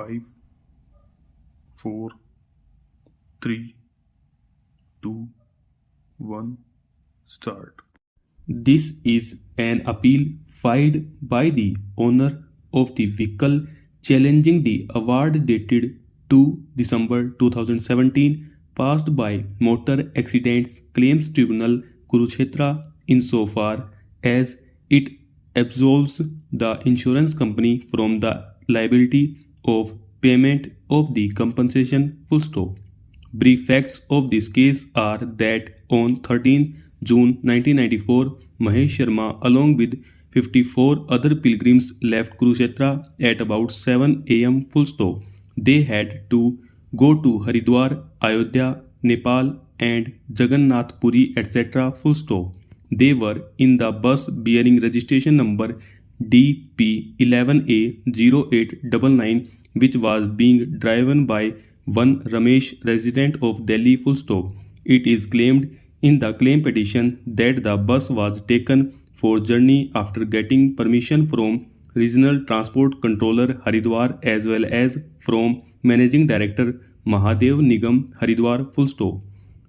5, 4, 3, 2, 1, start. This is an appeal filed by the owner of the vehicle challenging the award dated 2 December 2017 passed by Motor Accidents Claims Tribunal Kurukshetra insofar as it absolves the insurance company from the liability of payment of the compensation full stop. Brief facts of this case are that on 13 June 1994, Mahesh Sharma along with 54 other pilgrims left Kurukshetra at about 7 am full stop. They had to go to Haridwar, Ayodhya, Nepal and Jagannath Puri etc. full stop. They were in the bus bearing registration number DP11A0899 which was being driven by one Ramesh, resident of Delhi full stop. It is claimed in the claim petition that the bus was taken for journey after getting permission from Regional Transport Controller Haridwar as well as from Managing Director Mahadev Nigam Haridwar full stop.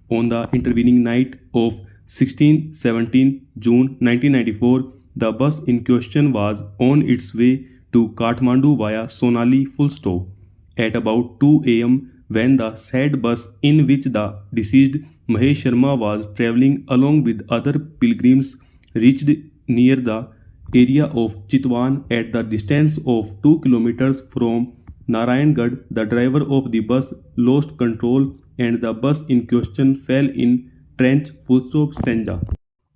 On the intervening night of 16-17 June 1994, the bus in question was on its way to Kathmandu via Sonali full stop. At about 2 am, when the said bus in which the deceased Mahesh Sharma was travelling along with other pilgrims reached near the area of Chitwan at the distance of 2 kilometers from Narayangarh, the driver of the bus lost control and the bus in question fell in trench full stop stanza.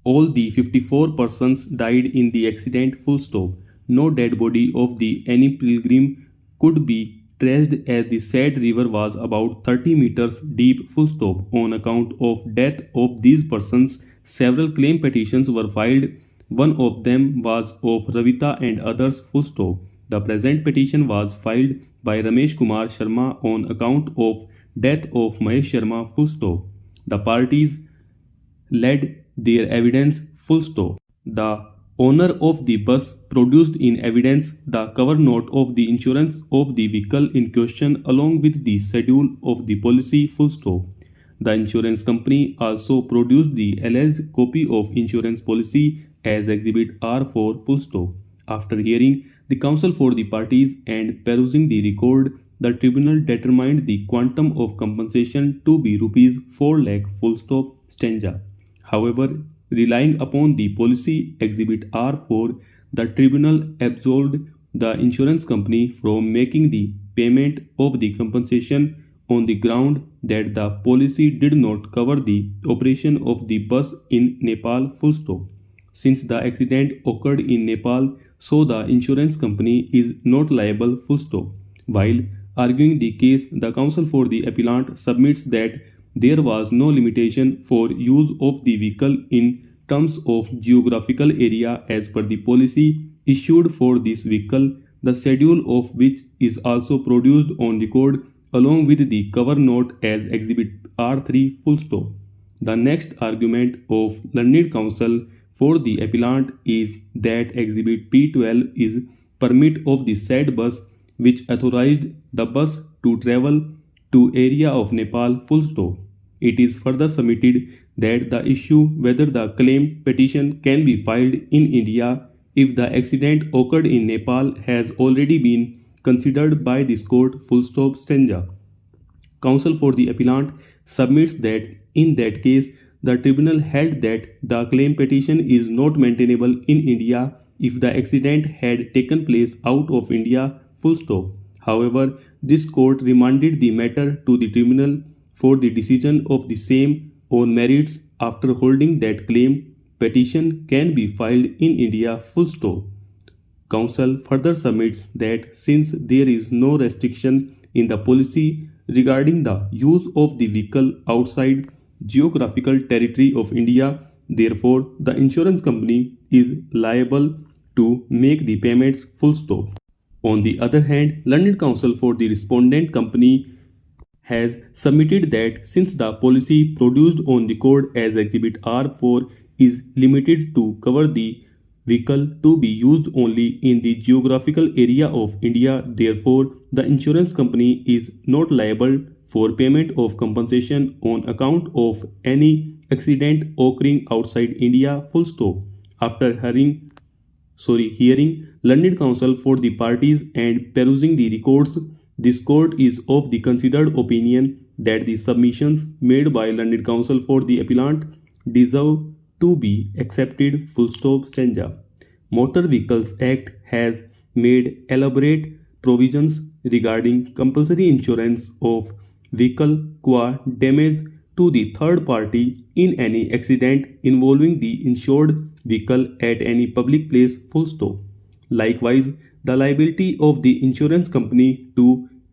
All the 54 persons died in the accident full stop. No dead body of the any pilgrim could be traced as the said river was about 30 meters deep full stop. On account of death of these persons, several claim petitions were filed. One of them was of Ravita and others full stop. The present petition was filed by Ramesh Kumar Sharma on account of death of Mahesh Sharma full stop. The parties led their evidence full stop. The owner of the bus produced in evidence the cover note of the insurance of the vehicle in question along with the schedule of the policy full stop. The insurance company also produced the alleged copy of insurance policy as exhibit R4 full stop. After hearing the counsel for the parties and perusing the record, the tribunal determined the quantum of compensation to be rupees 4 lakh full stop stanza. However, relying upon the policy exhibit R4, the tribunal absolved the insurance company from making the payment of the compensation on the ground that the policy did not cover the operation of the bus in Nepal full stop. Since the accident occurred in Nepal, so the insurance company is not liable full stop. While arguing the case, the counsel for the appellant submits that there was no limitation for use of the vehicle in terms of geographical area as per the policy issued for this vehicle, the schedule of which is also produced on record along with the cover note as exhibit R3 full stop. The next argument of learned counsel for the appellant is that exhibit P12 is permit of the said bus which authorized the bus to travel to area of Nepal full stop. It is further submitted that the issue whether the claim petition can be filed in India if the accident occurred in Nepal has already been considered by this court full stop stanza. Counsel for the appellant submits that in that case the tribunal held that the claim petition is not maintainable in India if the accident had taken place out of India full stop. However, this court remanded the matter to the tribunal for the decision of the same on merits after holding that claim petition can be filed in India full stop. Counsel further submits that since there is no restriction in the policy regarding the use of the vehicle outside geographical territory of India, therefore the insurance company is liable to make the payments full stop. On the other hand, learned counsel for the respondent company has submitted that since the policy produced on record as exhibit R4 is limited to cover the vehicle to be used only in the geographical area of India. Therefore, the insurance company is not liable for payment of compensation on account of any accident occurring outside India. Full stop. After hearing learned counsel for the parties and perusing the records, this court is of the considered opinion that the submissions made by learned counsel for the appellant deserve to be accepted. Full stop. Stanza. Motor Vehicles Act has made elaborate provisions regarding compulsory insurance of vehicle qua damage to the third party in any accident involving the insured vehicle at any public place. Full stop. Likewise, the liability of the insurance company to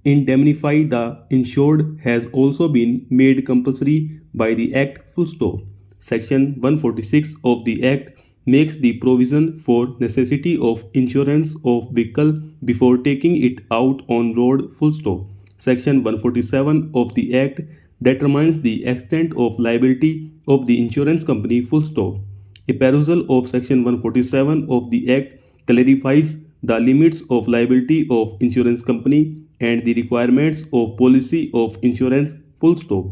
indemnify the insured has also been made compulsory by the Act. Full stop. Section 146 of the Act makes the provision for necessity of insurance of vehicle before taking it out on road. Full stop. Section 147 of the Act determines the extent of liability of the insurance company. Full stop. A perusal of Section 147 of the Act clarifies the limits of liability of insurance company and the requirements of policy of insurance. Full stop.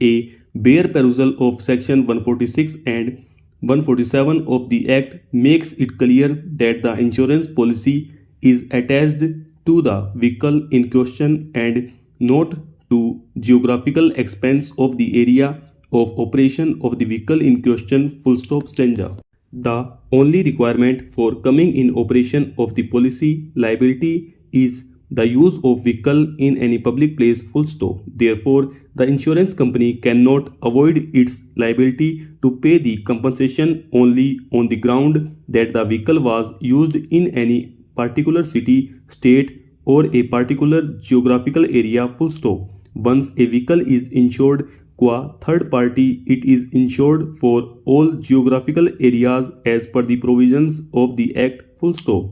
A bare perusal of Section 146 and 147 of the Act makes it clear that the insurance policy is attached to the vehicle in question and not to geographical expanse of the area of operation of the vehicle in question. Full stop. Stanza. The only requirement for coming in operation of the policy liability is the use of vehicle in any public place. Full stop. Therefore, the insurance company cannot avoid its liability to pay the compensation only on the ground that the vehicle was used in any particular city, state, or a particular geographical area. Full stop. Once a vehicle is insured qua third party, it is insured for all geographical areas as per the provisions of the Act. Full stop.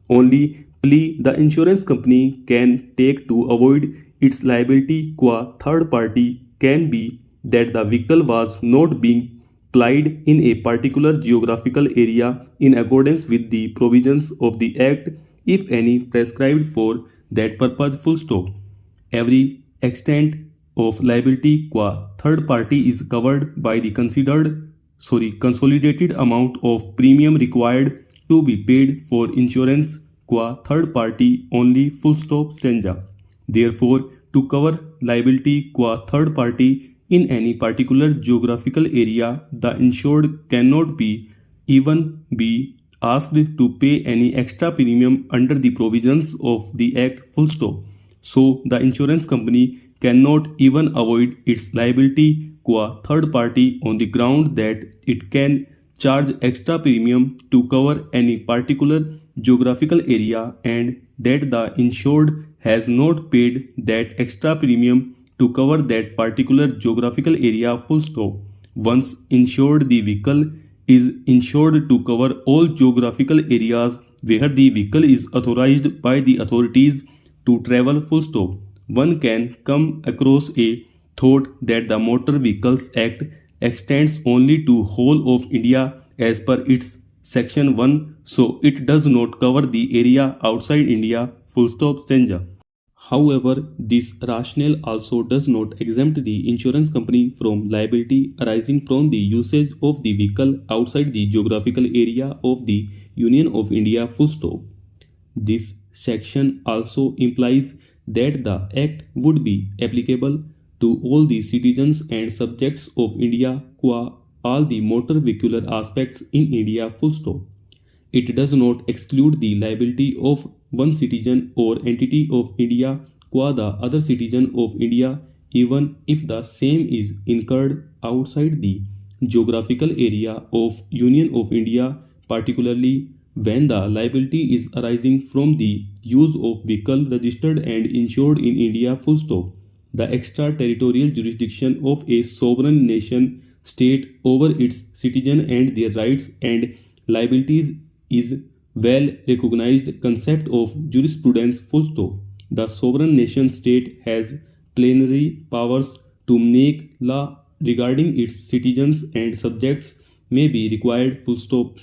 Only plea the insurance company can take to avoid its liability qua third party can be that the vehicle was not being plied in a particular geographical area in accordance with the provisions of the Act, if any prescribed for that purpose. Full stop. Every extent of liability qua third party is covered by the consolidated amount of premium required to be paid for insurance qua third party only. Full stop. Stanza. Therefore, to cover liability qua third party in any particular geographical area, the insured cannot even be asked to pay any extra premium under the provisions of the Act. Full stop. So, the insurance company cannot even avoid its liability qua third party on the ground that it can charge extra premium to cover any particular geographical area and that the insured has not paid that extra premium to cover that particular geographical area. Full stop. Once insured, the vehicle is insured to cover all geographical areas where the vehicle is authorized by the authorities to travel. Full stop. One can come across a thought that the Motor Vehicles Act extends only to whole of India as per its Section 1, so it does not cover the area outside India. Full stop. Stanza. However, this rationale also does not exempt the insurance company from liability arising from the usage of the vehicle outside the geographical area of the Union of India. Full stop. This section also implies that the Act would be applicable to all the citizens and subjects of India qua all the motor vehicular aspects in India. Full stop. It does not exclude the liability of one citizen or entity of India qua the other citizen of India, even if the same is incurred outside the geographical area of Union of India, particularly when the liability is arising from the use of vehicle registered and insured in India. Full stop. The extraterritorial jurisdiction of a sovereign nation state over its citizens and their rights and liabilities is well recognized concept of jurisprudence. Full stop. The sovereign nation state has plenary powers to make law regarding its citizens and subjects may be required. Full stop.